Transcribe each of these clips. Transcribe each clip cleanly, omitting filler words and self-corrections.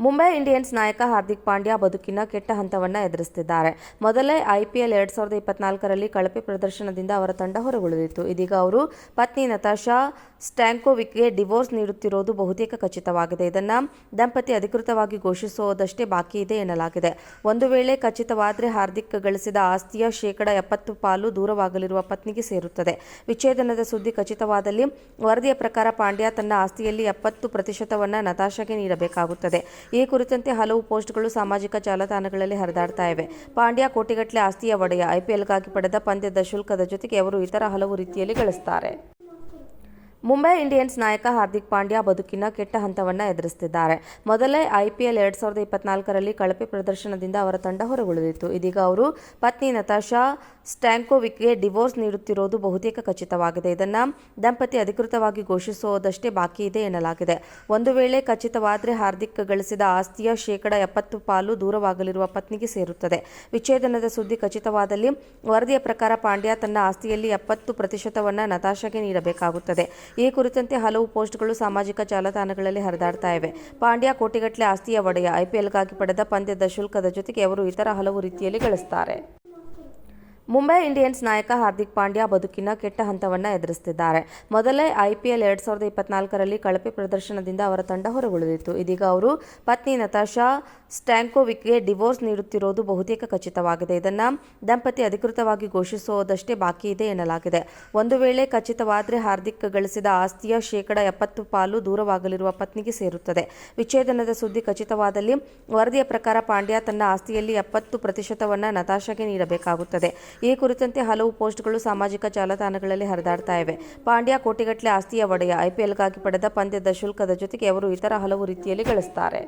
Mumbai Indians ನಾಯಕ ಹಾರ್ದಿಕ್ ಪಾಂಡ್ಯ ಬದುಕಿನ ಕೆಟ್ಟ ಹಂತವನ್ನು ಎದುರಿಸುತ್ತಿದ್ದಾರೆ. ಮೊದಲೇ ಐಪಿಎಲ್ 2024ರಲ್ಲಿ ಕಳಪೆ ಪ್ರದರ್ಶನದಿಂದ ಅವರ ತಂಡ ಹೊರಗುಳಿದಿತ್ತು. ಇದೀಗ ಅವರು ಪತ್ನಿ ನತಾಶಾ ಸ್ಟ್ಯಾಂಕೋವಿಕ್ಗೆ ಡಿವೋರ್ಸ್ ನೀಡುತ್ತಿರುವುದು ಬಹುತೇಕ ಖಚಿತವಾಗಿದೆ. ಇದನ್ನು ದಂಪತಿ ಅಧಿಕೃತವಾಗಿ ಘೋಷಿಸುವುದಷ್ಟೇ ಬಾಕಿ ಇದೆ ಎನ್ನಲಾಗಿದೆ. ಒಂದು ವೇಳೆ ಖಚಿತವಾದರೆ ಹಾರ್ದಿಕ್ ಗಳಿಸಿದ ಆಸ್ತಿಯ ಶೇಕಡ 70 ಪಾಲು ದೂರವಾಗಲಿರುವ ಪತ್ನಿಗೆ ಸೇರುತ್ತದೆ. ವಿಚ್ಛೇದನದ ಸುದ್ದಿ ಖಚಿತವಾದಲ್ಲಿ ವರದಿಯ ಪ್ರಕಾರ ಪಾಂಡ್ಯ ತನ್ನ ಆಸ್ತಿಯಲ್ಲಿ 70% ನತಾಶಾಗೆ ನೀಡಬೇಕಾಗುತ್ತದೆ. ಈ ಕುರಿತಂತೆ ಹಲವು ಪೋಸ್ಟ್ಗಳು ಸಾಮಾಜಿಕ ಜಾಲತಾಣಗಳಲ್ಲಿ ಹರಿದಾಡ್ತಾ ಇವೆ. ಪಾಂಡ್ಯ ಕೋಟಿಗಟ್ಟಲೆ ಆಸ್ತಿಯ ಒಡೆಯ. ಐಪಿಎಲ್ಗಾಗಿ ಪಡೆದ ಪಂದ್ಯದ ಶುಲ್ಕದ ಜೊತೆಗೆ ಅವರು ಇತರ ಹಲವು ರೀತಿಯಲ್ಲಿ ಗಳಿಸುತ್ತಾರೆ. ಮುಂಬೈ ಇಂಡಿಯನ್ಸ್ ನಾಯಕ ಹಾರ್ದಿಕ್ ಪಾಂಡ್ಯ ಬದುಕಿನ ಕೆಟ್ಟ ಹಂತವನ್ನು ಎದುರಿಸುತ್ತಿದ್ದಾರೆ. ಮೊದಲೇ ಐಪಿಎಲ್ 2024ರಲ್ಲಿ ಕಳಪೆ ಪ್ರದರ್ಶನದಿಂದ ಅವರ ತಂಡ ಹೊರಗುಳಿದಿತ್ತು. ಇದೀಗ ಅವರು ಪತ್ನಿ ನತಾಶಾ ಸ್ಟ್ಯಾಂಕೋವಿಕ್ಗೆ ಡಿವೋರ್ಸ್ ನೀಡುತ್ತಿರುವುದು ಬಹುತೇಕ ಖಚಿತವಾಗಿದೆ. ಇದನ್ನು ದಂಪತಿ ಅಧಿಕೃತವಾಗಿ ಘೋಷಿಸುವುದಷ್ಟೇ ಬಾಕಿ ಇದೆ ಎನ್ನಲಾಗಿದೆ. ಒಂದು ವೇಳೆ ಖಚಿತವಾದರೆ ಹಾರ್ದಿಕ್ ಗಳಿಸಿದ ಆಸ್ತಿಯ ಶೇಕಡ 70 ಪಾಲು ದೂರವಾಗಲಿರುವ ಪತ್ನಿಗೆ ಸೇರುತ್ತದೆ. ವಿಚ್ಛೇದನದ ಸುದ್ದಿ ಖಚಿತವಾದಲ್ಲಿ ವರದಿಯ ಪ್ರಕಾರ ಪಾಂಡ್ಯ ತನ್ನ ಆಸ್ತಿಯಲ್ಲಿ 70% ನತಾಶಾಗೆ ನೀಡಬೇಕಾಗುತ್ತದೆ. ಈ ಕುರಿತಂತೆ ಹಲವು ಪೋಸ್ಟ್ಗಳು ಸಾಮಾಜಿಕ ಜಾಲತಾಣಗಳಲ್ಲಿ ಹರಿದಾಡ್ತಾ ಇವೆ. ಪಾಂಡ್ಯ ಕೋಟಿಗಟ್ಟಲೆ ಆಸ್ತಿಯ ಒಡೆಯ. ಐಪಿಎಲ್ಗಾಗಿ ಪಡೆದ ಪಂದ್ಯದ ಶುಲ್ಕದ ಜೊತೆಗೆ ಅವರು ಇತರ ಹಲವು ರೀತಿಯಲ್ಲಿ ಗಳಿಸುತ್ತಾರೆ. ಮುಂಬೈ ಇಂಡಿಯನ್ಸ್ ನಾಯಕ ಹಾರ್ದಿಕ್ ಪಾಂಡ್ಯ ಬದುಕಿನ ಕೆಟ್ಟ ಹಂತವನ್ನು ಎದುರಿಸುತ್ತಿದ್ದಾರೆ. ಮೊದಲೇ ಐಪಿಎಲ್ 2024ರಲ್ಲಿ ಕಳಪೆ ಪ್ರದರ್ಶನದಿಂದ ಅವರ ತಂಡ ಹೊರಗುಳಿದಿತ್ತು. ಇದೀಗ ಅವರು ಪತ್ನಿ ನತಾಶಾ ಸ್ಟ್ಯಾಂಕೋವಿಕ್ಗೆ ಡಿವೋರ್ಸ್ ನೀಡುತ್ತಿರುವುದು ಬಹುತೇಕ ಖಚಿತವಾಗಿದೆ. ಇದನ್ನು ದಂಪತಿ ಅಧಿಕೃತವಾಗಿ ಘೋಷಿಸುವುದಷ್ಟೇ ಬಾಕಿ ಇದೆ ಎನ್ನಲಾಗಿದೆ. ಒಂದು ವೇಳೆ ಖಚಿತವಾದರೆ ಹಾರ್ದಿಕ್ ಗಳಿಸಿದ ಆಸ್ತಿಯ ಶೇಕಡ 70 ಪಾಲು ದೂರವಾಗಲಿರುವ ಪತ್ನಿಗೆ ಸೇರುತ್ತದೆ. ವಿಚ್ಛೇದನದ ಸುದ್ದಿ ಖಚಿತವಾದಲ್ಲಿ ವರದಿಯ ಪ್ರಕಾರ ಪಾಂಡ್ಯ ತನ್ನ ಆಸ್ತಿಯಲ್ಲಿ 70% ನತಾಶಾಗೆ ನೀಡಬೇಕಾಗುತ್ತದೆ. ಈ ಕುರಿತಂತೆ ಹಲವು ಪೋಸ್ಟ್ಗಳು ಸಾಮಾಜಿಕ ಜಾಲತಾಣಗಳಲ್ಲಿ ಹರಿದಾಡ್ತಾ ಇವೆ. ಪಾಂಡ್ಯ ಕೋಟಿಗಟ್ಟಲೆ ಆಸ್ತಿಯ ಒಡೆಯ. ಐಪಿಎಲ್ಗಾಗಿ ಪಡೆದ ಪಂದ್ಯದ ಶುಲ್ಕದ ಜೊತೆಗೆ ಅವರು ಇತರ ಹಲವು ರೀತಿಯಲ್ಲಿ ಗಳಿಸುತ್ತಾರೆ.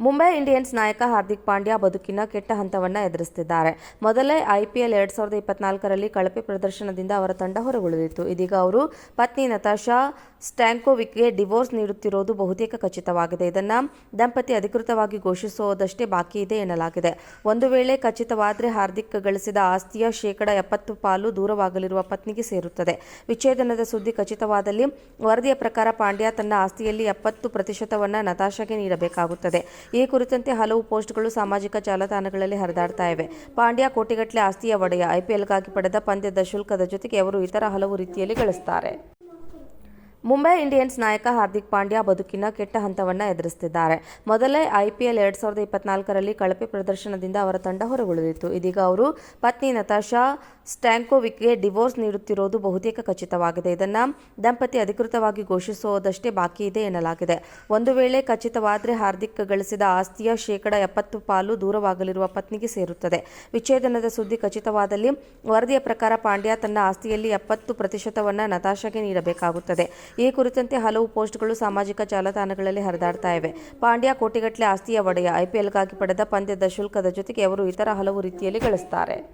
ಮುಂಬೈ ಇಂಡಿಯನ್ಸ್ ನಾಯಕ ಹಾರ್ದಿಕ್ ಪಾಂಡ್ಯ ಬದುಕಿನ ಕೆಟ್ಟ ಹಂತವನ್ನು ಎದುರಿಸುತ್ತಿದ್ದಾರೆ. ಮೊದಲೇ ಐಪಿಎಲ್ 2024ರಲ್ಲಿ ಕಳಪೆ ಪ್ರದರ್ಶನದಿಂದ ಅವರ ತಂಡ ಹೊರಗುಳಿದಿತ್ತು. ಇದೀಗ ಅವರು ಪತ್ನಿ ನತಾಶಾ ಸ್ಟ್ಯಾಂಕೋವಿಕ್ಗೆ ಡಿವೋರ್ಸ್ ನೀಡುತ್ತಿರುವುದು ಬಹುತೇಕ ಖಚಿತವಾಗಿದೆ. ಇದನ್ನು ದಂಪತಿ ಅಧಿಕೃತವಾಗಿ ಘೋಷಿಸುವುದಷ್ಟೇ ಬಾಕಿ ಇದೆ ಎನ್ನಲಾಗಿದೆ. ಒಂದು ವೇಳೆ ಖಚಿತವಾದರೆ ಹಾರ್ದಿಕ್ ಗಳಿಸಿದ ಆಸ್ತಿಯ ಶೇಕಡ 70 ಪಾಲು ದೂರವಾಗಲಿರುವ ಪತ್ನಿಗೆ ಸೇರುತ್ತದೆ. ವಿಚ್ಛೇದನದ ಸುದ್ದಿ ಖಚಿತವಾದಲ್ಲಿ ವರದಿಯ ಪ್ರಕಾರ ಪಾಂಡ್ಯ ತನ್ನ ಆಸ್ತಿಯಲ್ಲಿ 70% ನತಾಶಾಗೆ ನೀಡಬೇಕಾಗುತ್ತದೆ. ಈ ಕುರಿತಂತೆ ಹಲವು ಪೋಸ್ಟ್ಗಳು ಸಾಮಾಜಿಕ ಜಾಲತಾಣಗಳಲ್ಲಿ ಹರಿದಾಡ್ತಾ ಇವೆ. ಪಾಂಡ್ಯ ಕೋಟಿಗಟ್ಟಲೆ ಆಸ್ತಿಯ ಒಡೆಯ. ಐಪಿಎಲ್ಗಾಗಿ ಪಡೆದ ಪಂದ್ಯದ ಶುಲ್ಕದ ಜೊತೆಗೆ ಅವರು ಇತರ ಹಲವು ರೀತಿಯಲ್ಲಿ ಗಳಿಸುತ್ತಾರೆ. ಮುಂಬೈ ಇಂಡಿಯನ್ಸ್ ನಾಯಕ ಹಾರ್ದಿಕ್ ಪಾಂಡ್ಯ ಬದುಕಿನ ಕೆಟ್ಟ ಹಂತವನ್ನು ಎದುರಿಸುತ್ತಿದ್ದಾರೆ. ಮೊದಲೇ ಐಪಿಎಲ್ 2024ರಲ್ಲಿ ಕಳಪೆ ಪ್ರದರ್ಶನದಿಂದ ಅವರ ತಂಡ ಹೊರಗುಳಿದಿತ್ತು. ಇದೀಗ ಅವರು ಪತ್ನಿ ನತಾಶಾ ಸ್ಟ್ಯಾಂಕೋವಿಕ್ಗೆ ಡಿವೋರ್ಸ್ ನೀಡುತ್ತಿರುವುದು ಬಹುತೇಕ ಖಚಿತವಾಗಿದೆ. ಇದನ್ನು ದಂಪತಿ ಅಧಿಕೃತವಾಗಿ ಘೋಷಿಸುವುದಷ್ಟೇ ಬಾಕಿ ಇದೆ ಎನ್ನಲಾಗಿದೆ. ಒಂದು ವೇಳೆ ಖಚಿತವಾದರೆ ಹಾರ್ದಿಕ್ ಗಳಿಸಿದ ಆಸ್ತಿಯ ಶೇಕಡ 70 ಪಾಲು ದೂರವಾಗಲಿರುವ ಪತ್ನಿಗೆ ಸೇರುತ್ತದೆ. ವಿಚ್ಛೇದನದ ಸುದ್ದಿ ಖಚಿತವಾದಲ್ಲಿ ವರದಿಯ ಪ್ರಕಾರ ಪಾಂಡ್ಯ ತನ್ನ ಆಸ್ತಿಯಲ್ಲಿ 70% ನತಾಶಾಗೆ ನೀಡಬೇಕಾಗುತ್ತದೆ. ಈ ಕುರಿತಂತೆ ಹಲವು ಪೋಸ್ಟ್ಗಳು ಸಾಮಾಜಿಕ ಜಾಲತಾಣಗಳಲ್ಲಿ ಹರಿದಾಡ್ತಾ ಇವೆ. ಪಾಂಡ್ಯ ಕೋಟಿಗಟ್ಟಲೆ ಆಸ್ತಿಯ ಒಡೆಯ. ಐಪಿಎಲ್ಗಾಗಿ ಪಡೆದ ಪಂದ್ಯದ ಶುಲ್ಕದ ಜೊತೆಗೆ ಅವರು ಇತರ ಹಲವು ರೀತಿಯಲ್ಲಿ ಗಳಿಸುತ್ತಾರೆ.